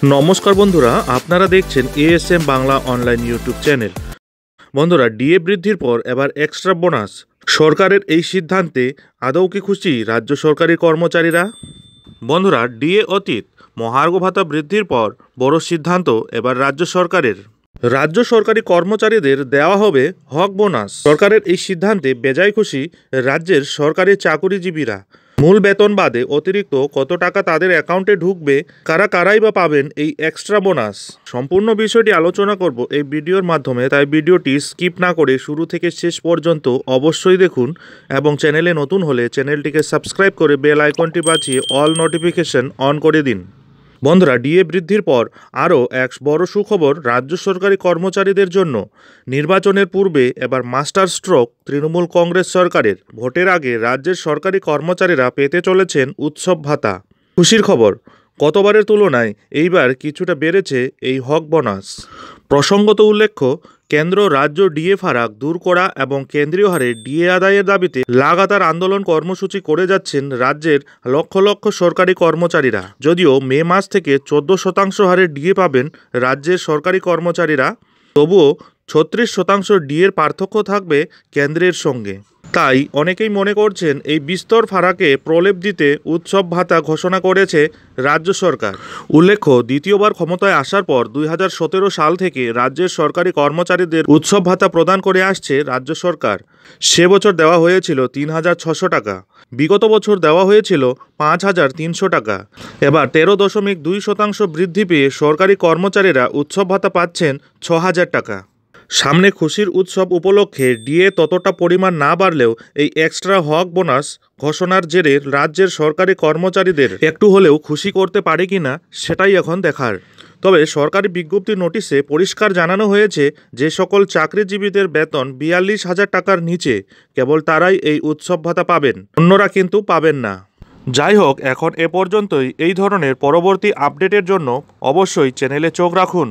নমস্কার বন্ধুরা, আপনারা দেখছেন ASM Bangla online YouTube channel. বন্ধুরা, ডিএ বৃদ্ধির পর এবার এক্সট্রা বোনাস। সরকারের এই সিদ্ধান্তে আদৌ কি খুশি রাজ্য সরকারি কর্মচারীরা? বন্ধুরা, ডিএ অতীত, মহার্ঘ ভাতা বৃদ্ধির পর বড় সিদ্ধান্ত এবার রাজ্য সরকারের। রাজ্য সরকারি কর্মচারীদের দেওয়া হবে হক বোনাস। সরকারের এই সিদ্ধান্তে বেজায় খুশি রাজ্যের সরকারি চাকুরিজীবীরা। মূল বেতন বাদে অতিরিক্ত কত টাকা তাদের অ্যাকাউন্টে ঢুকবে, কারাই বা পাবেন এই এক্সট্রা বোনাস, সম্পূর্ণ বিষয়টি আলোচনা করব এই ভিডিওর মাধ্যমে। তাই ভিডিওটি স্কিপ না করে শুরু থেকে শেষ পর্যন্ত অবশ্যই দেখুন এবং চ্যানেলে নতুন হলে চ্যানেলটিকে সাবস্ক্রাইব করে বেল আইকনটি বাজিয়ে অল নোটিফিকেশন অন করে দিন। বন্ধুরা, ডিএ বৃদ্ধির পর আরও এক বড় সুখবর রাজ্য সরকারি কর্মচারীদের জন্য। নির্বাচনের পূর্বে এবার মাস্টার স্ট্রোক তৃণমূল কংগ্রেস সরকারের। ভোটের আগে রাজ্যের সরকারি কর্মচারীরা পেতে চলেছেন উৎসব ভাতা। খুশির খবর, গতবারের তুলনায় এইবার কিছুটা বেড়েছে এই হক বোনাস। প্রসঙ্গত উল্লেখ্য, কেন্দ্র রাজ্য ডিএ ফারাক দূর করা এবং কেন্দ্রীয় হারে ডিএ আদায়ের দাবিতে লাগাতার আন্দোলন কর্মসূচি করে যাচ্ছেন রাজ্যের লক্ষ লক্ষ সরকারি কর্মচারীরা। যদিও মে মাস থেকে 14% হারে ডিএ পাবেন রাজ্যের সরকারি কর্মচারীরা, তবুও 36% ডিএর পার্থক্য থাকবে কেন্দ্রের সঙ্গে। তাই অনেকেই মনে করছেন এই বিস্তর ফারাকে প্রলেপ দিতে উৎসব ভাতা ঘোষণা করেছে রাজ্য সরকার। উল্লেখ্য, দ্বিতীয়বার ক্ষমতায় আসার পর 2017 সাল থেকে রাজ্যের সরকারি কর্মচারীদের উৎসব ভাতা প্রদান করে আসছে রাজ্য সরকার। সে বছর দেওয়া হয়েছিল 3600 টাকা, বিগত বছর দেওয়া হয়েছিল 5300 টাকা। এবার 13.2% বৃদ্ধি পেয়ে সরকারি কর্মচারীরা উৎসব ভাতা পাচ্ছেন 6000 টাকা। সামনে খুশির উৎসব উপলক্ষে ডিএ ততটা পরিমাণ না বাড়লেও এই এক্সট্রা হক বোনাস ঘোষণার জেরে রাজ্যের সরকারি কর্মচারীদের একটু হলেও খুশি করতে পারে কিনা সেটাই এখন দেখার। তবে সরকারি বিজ্ঞপ্তি নোটিশে পরিষ্কার জানানো হয়েছে যে সকল চাকরিজীবীদের বেতন 42,000 টাকার নিচে কেবল তারাই এই উৎসব ভাতা পাবেন, অন্যরা কিন্তু পাবেন না। যাই হোক, এখন এ পর্যন্তই। এই ধরনের পরবর্তী আপডেটের জন্য অবশ্যই চ্যানেলে চোখ রাখুন।